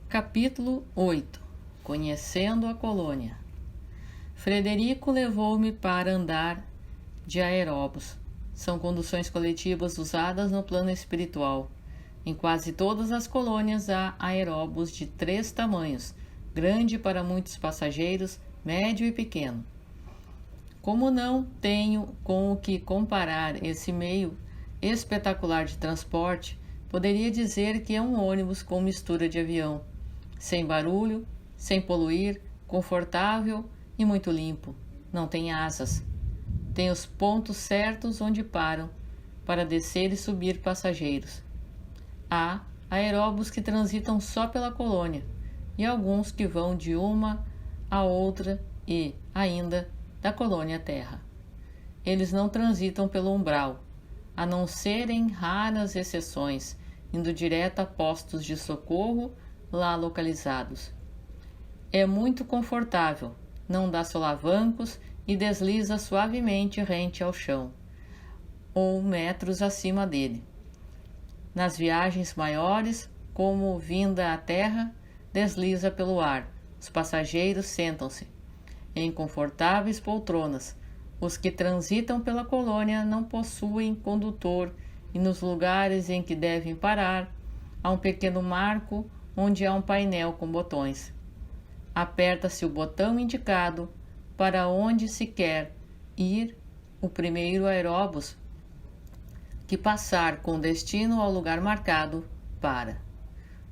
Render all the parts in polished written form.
Capítulo 8. Conhecendo a colônia. Frederico levou-me para andar de aeróbus. São conduções coletivas usadas no plano espiritual. Em quase todas as colônias há aeróbus de 3 tamanhos, grande para muitos passageiros, médio e pequeno. Como não tenho com o que comparar esse meio espetacular de transporte, poderia dizer que é um ônibus com mistura de avião, sem barulho, sem poluir, confortável e muito limpo. Não tem asas. Tem os pontos certos onde param para descer e subir passageiros. Há aeróbus que transitam só pela colônia e alguns que vão de uma a outra e, ainda, da colônia Terra. Eles não transitam pelo umbral, a não serem raras exceções, indo direto a postos de socorro lá localizados. É muito confortável, não dá solavancos e desliza suavemente rente ao chão, ou metros acima dele. Nas viagens maiores, como vinda à terra, desliza pelo ar. Os passageiros sentam-se em confortáveis poltronas. Os que transitam pela colônia não possuem condutor e nos lugares em que devem parar, há um pequeno marco onde há um painel com botões. Aperta-se o botão indicado para onde se quer ir. O primeiro aeróbus que passar com destino ao lugar marcado para.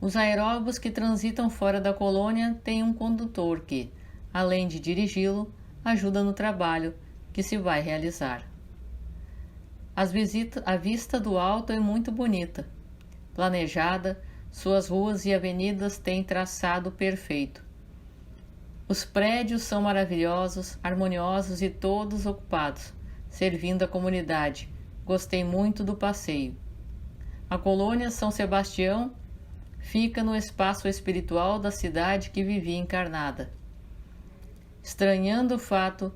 Os aeróbus que transitam fora da colônia têm um condutor que, além de dirigi-lo, ajuda no trabalho que se vai realizar. A vista do alto é muito bonita, planejada, suas ruas e avenidas têm traçado perfeito. Os prédios são maravilhosos, harmoniosos e todos ocupados, servindo a comunidade. Gostei muito do passeio. A colônia São Sebastião fica no espaço espiritual da cidade que vivia encarnada. Estranhando o fato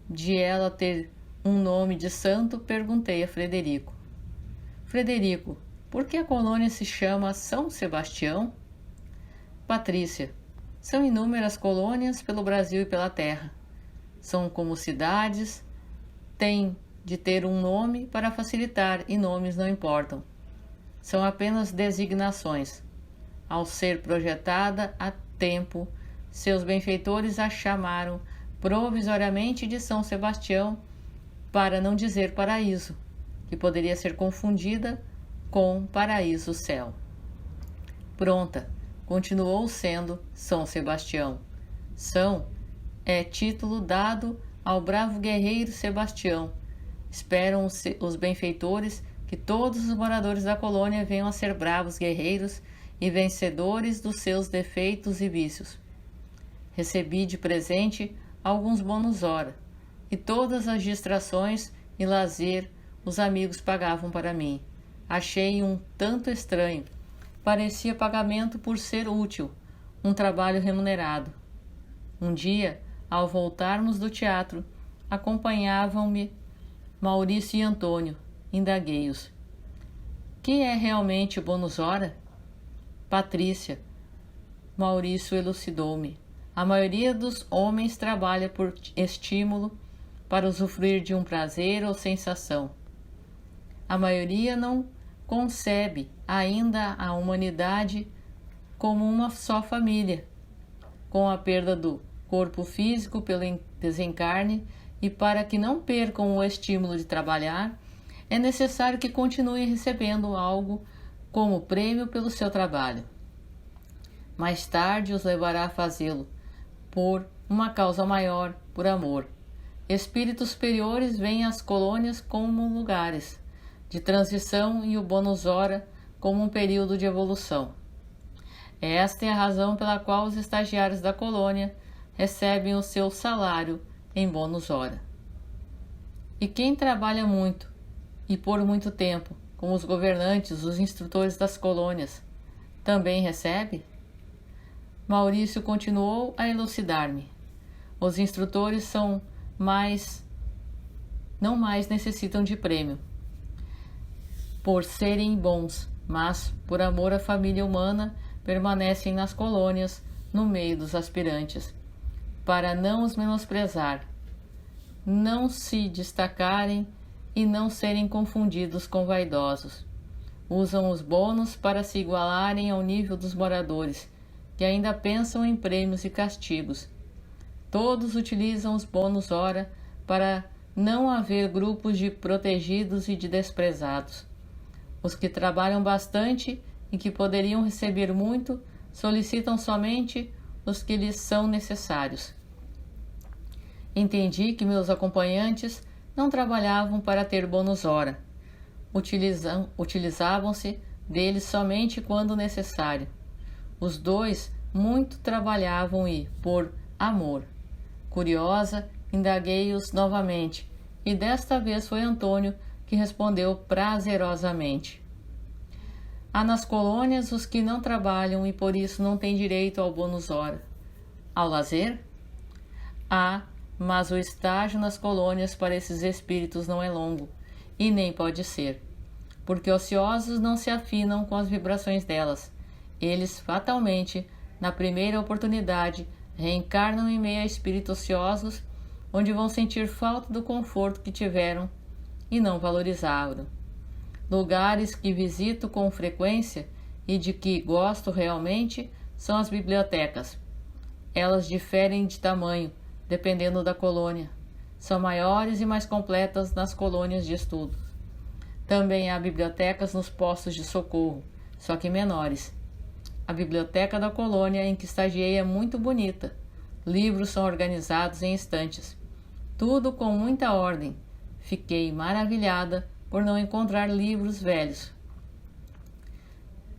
de ela ter um nome de santo, perguntei a Frederico. Frederico, por que a colônia se chama São Sebastião? Patrícia, são inúmeras colônias pelo Brasil e pela terra. São como cidades, têm de ter um nome para facilitar e nomes não importam. São apenas designações. Ao ser projetada há tempo, seus benfeitores a chamaram provisoriamente de São Sebastião, para não dizer paraíso, que poderia ser confundida com paraíso céu. Pronta, continuou sendo São Sebastião. São é título dado ao bravo guerreiro Sebastião. Esperam os benfeitores que todos os moradores da colônia venham a ser bravos guerreiros e vencedores dos seus defeitos e vícios. Recebi de presente alguns bônus hora, e todas as distrações e lazer os amigos pagavam para mim. Achei um tanto estranho. Parecia pagamento por ser útil, um trabalho remunerado. Um dia, ao voltarmos do teatro, acompanhavam-me Maurício e Antônio. Indaguei-os. Que é realmente bônus hora? Patrícia. Maurício elucidou-me. A maioria dos homens trabalha por estímulo para usufruir de um prazer ou sensação. A maioria não concebe ainda a humanidade como uma só família. Com a perda do corpo físico pelo desencarne e para que não percam o estímulo de trabalhar, é necessário que continuem recebendo algo como prêmio pelo seu trabalho. Mais tarde os levará a fazê-lo, por uma causa maior, por amor. Espíritos superiores veem as colônias como lugares de transição e o bônus hora como um período de evolução. Esta é a razão pela qual os estagiários da colônia recebem o seu salário em bônus hora. E quem trabalha muito e por muito tempo, como os governantes, os instrutores das colônias, também recebe? Maurício continuou a elucidar-me. Os instrutores não mais necessitam de prêmio por serem bons, mas por amor à família humana permanecem nas colônias no meio dos aspirantes, para não os menosprezar, não se destacarem e não serem confundidos com vaidosos. Usam os bônus para se igualarem ao nível dos moradores, que ainda pensam em prêmios e castigos. Todos utilizam os bônus ora para não haver grupos de protegidos e de desprezados. Os que trabalham bastante e que poderiam receber muito, solicitam somente os que lhes são necessários. Entendi que meus acompanhantes não trabalhavam para ter bônus hora. Utilizavam-se deles somente quando necessário. Os dois muito trabalhavam e, por amor, curiosa, indaguei-os novamente, e desta vez foi Antônio que respondeu prazerosamente. Há nas colônias os que não trabalham e por isso não têm direito ao bônus hora. Ao lazer? Há, mas o estágio nas colônias para esses espíritos não é longo, e nem pode ser, porque ociosos não se afinam com as vibrações delas. Eles, fatalmente, na primeira oportunidade, reencarnam em meio a espíritos ociosos, onde vão sentir falta do conforto que tiveram e não valorizaram. Lugares que visito com frequência e de que gosto realmente são as bibliotecas. Elas diferem de tamanho, dependendo da colônia. São maiores e mais completas nas colônias de estudo. Também há bibliotecas nos postos de socorro, só que menores. A biblioteca da colônia em que estagiei é muito bonita. Livros são organizados em estantes. Tudo com muita ordem. Fiquei maravilhada por não encontrar livros velhos.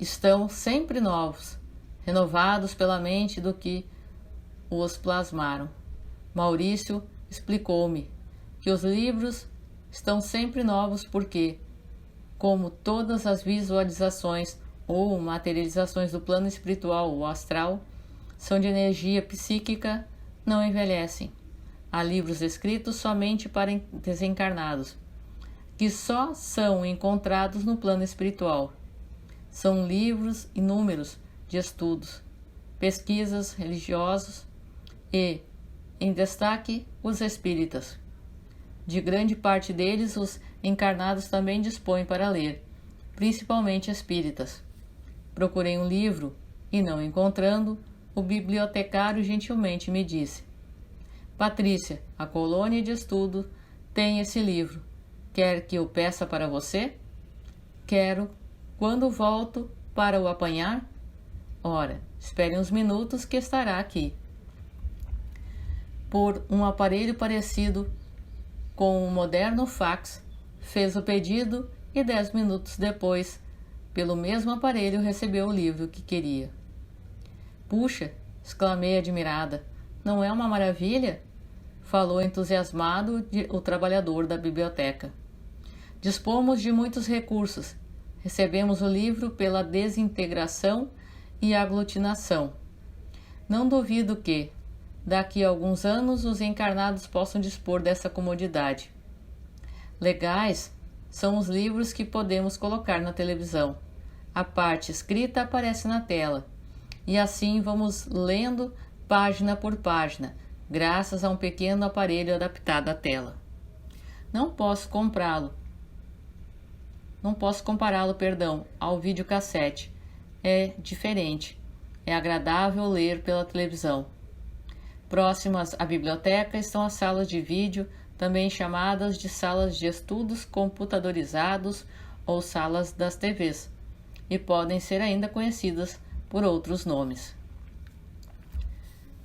Estão sempre novos, renovados pela mente do que os plasmaram. Maurício explicou-me que os livros estão sempre novos porque, como todas as visualizações ou materializações do plano espiritual ou astral, são de energia psíquica, não envelhecem. Há livros escritos somente para desencarnados, que só são encontrados no plano espiritual. São livros inúmeros de estudos, pesquisas religiosos e, em destaque, os espíritas. De grande parte deles, os encarnados também dispõem para ler, principalmente espíritas. Procurei um livro e, não encontrando, o bibliotecário gentilmente me disse: Patrícia, a colônia de estudo tem esse livro. Quer que eu peça para você? Quero. Quando volto para o apanhar? Ora, espere uns minutos que estará aqui. Por um aparelho parecido com um moderno fax, fez o pedido e 10 minutos depois, pelo mesmo aparelho, recebeu o livro que queria. Puxa! Exclamei admirada. Não é uma maravilha? Falou entusiasmado o trabalhador da biblioteca. Dispomos de muitos recursos. Recebemos o livro pela desintegração e aglutinação. Não duvido que, daqui a alguns anos, os encarnados possam dispor dessa comodidade. Legais são os livros que podemos colocar na televisão. A parte escrita aparece na tela. E assim vamos lendo página por página, graças a um pequeno aparelho adaptado à tela. Não posso compará-lo, ao videocassete. É diferente. É agradável ler pela televisão. Próximas à biblioteca estão as salas de vídeo, também chamadas de salas de estudos computadorizados ou salas das TVs, e podem ser ainda conhecidas por outros nomes.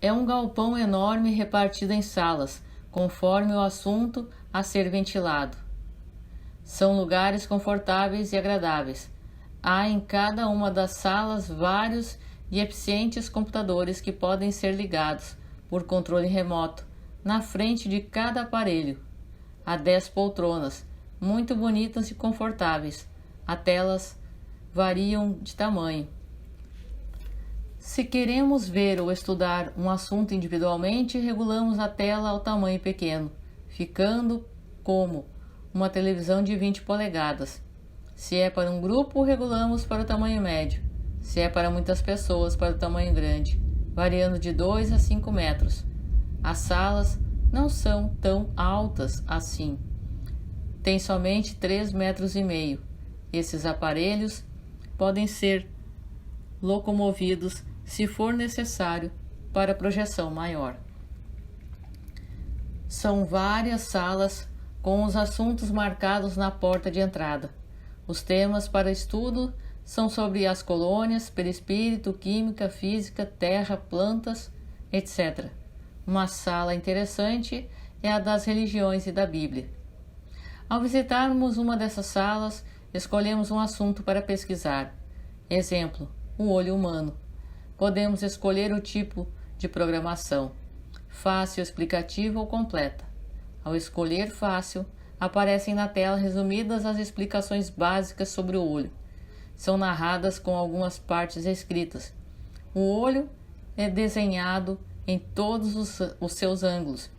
É um galpão enorme repartido em salas, conforme o assunto a ser ventilado. São lugares confortáveis e agradáveis. Há em cada uma das salas vários e eficientes computadores que podem ser ligados por controle remoto na frente de cada aparelho. Há 10 poltronas, muito bonitas e confortáveis. As telas variam de tamanho. Se queremos ver ou estudar um assunto individualmente, regulamos a tela ao tamanho pequeno, ficando como uma televisão de 20 polegadas. Se é para um grupo, regulamos para o tamanho médio. se é para muitas pessoas, para o tamanho grande, variando de 2 a 5 metros. As salas não são tão altas assim. Tem somente 3,5 metros. Esses aparelhos podem ser locomovidos se for necessário para projeção maior. São várias salas com os assuntos marcados na porta de entrada. Os temas para estudo são sobre as colônias, perispírito, química, física, terra, plantas, etc. Uma sala interessante é a das religiões e da Bíblia. Ao visitarmos uma dessas salas, escolhemos um assunto para pesquisar. Exemplo, o olho humano. Podemos escolher o tipo de programação, fácil, explicativa ou completa. Ao escolher fácil, aparecem na tela resumidas as explicações básicas sobre o olho. São narradas com algumas partes escritas. O olho é desenhado em todos os seus ângulos.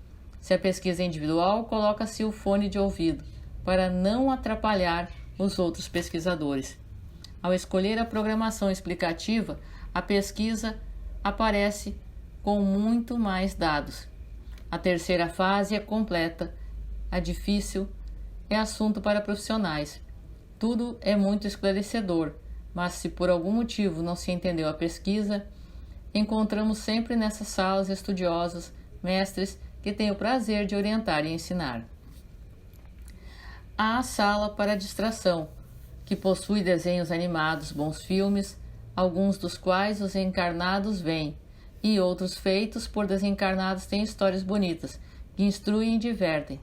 Se a pesquisa é individual, coloca-se o fone de ouvido, para não atrapalhar os outros pesquisadores. Ao escolher a programação explicativa, a pesquisa aparece com muito mais dados. A terceira fase é completa. A difícil é assunto para profissionais. Tudo é muito esclarecedor, mas se por algum motivo não se entendeu a pesquisa, encontramos sempre nessas salas estudiosos, mestres que têm o prazer de orientar e ensinar. Há a sala para distração, que possui desenhos animados, bons filmes, alguns dos quais os encarnados veem, e outros feitos por desencarnados têm histórias bonitas, que instruem e divertem.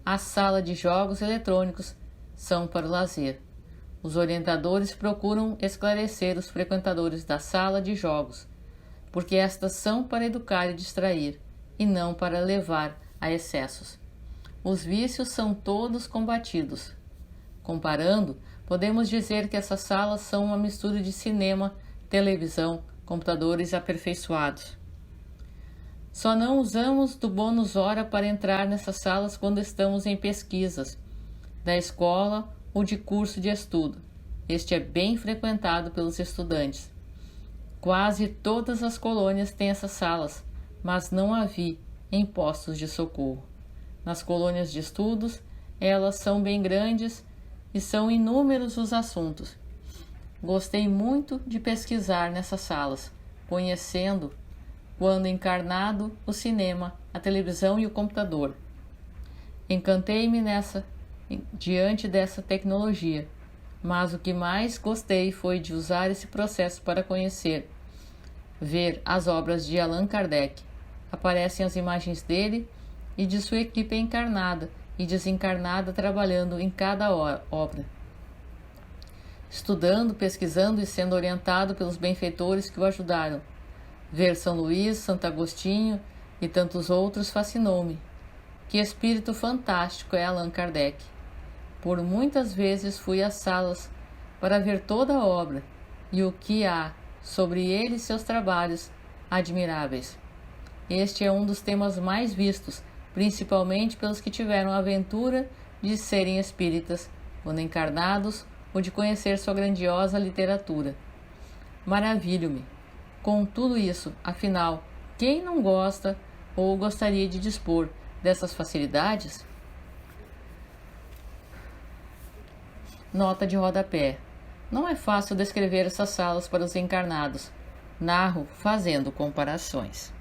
A sala de jogos eletrônicos são para o lazer. Os orientadores procuram esclarecer os frequentadores da sala de jogos, porque estas são para educar e distrair, e não para levar a excessos. Os vícios são todos combatidos. Comparando, podemos dizer que essas salas são uma mistura de cinema, televisão, computadores aperfeiçoados. Só não usamos do bônus hora para entrar nessas salas quando estamos em pesquisas da escola ou de curso de estudo. Este é bem frequentado pelos estudantes. Quase todas as colônias têm essas salas, mas não a vi em postos de socorro. Nas colônias de estudos, elas são bem grandes e são inúmeros os assuntos. Gostei muito de pesquisar nessas salas, conhecendo, quando encarnado, o cinema, a televisão e o computador. Encantei-me diante dessa tecnologia, mas o que mais gostei foi de usar esse processo para conhecer, ver as obras de Allan Kardec. Aparecem as imagens dele e de sua equipe encarnada e desencarnada trabalhando em cada obra, estudando, pesquisando e sendo orientado pelos benfeitores que o ajudaram. Ver São Luís, Santo Agostinho e tantos outros fascinou-me. Que espírito fantástico é Allan Kardec! Por muitas vezes fui às salas para ver toda a obra e o que há sobre ele e seus trabalhos admiráveis. Este é um dos temas mais vistos, principalmente pelos que tiveram a aventura de serem espíritas, quando encarnados, ou de conhecer sua grandiosa literatura. Maravilho-me com tudo isso, afinal, quem não gosta ou gostaria de dispor dessas facilidades? Nota de rodapé. Não é fácil descrever essas salas para os encarnados. Narro fazendo comparações.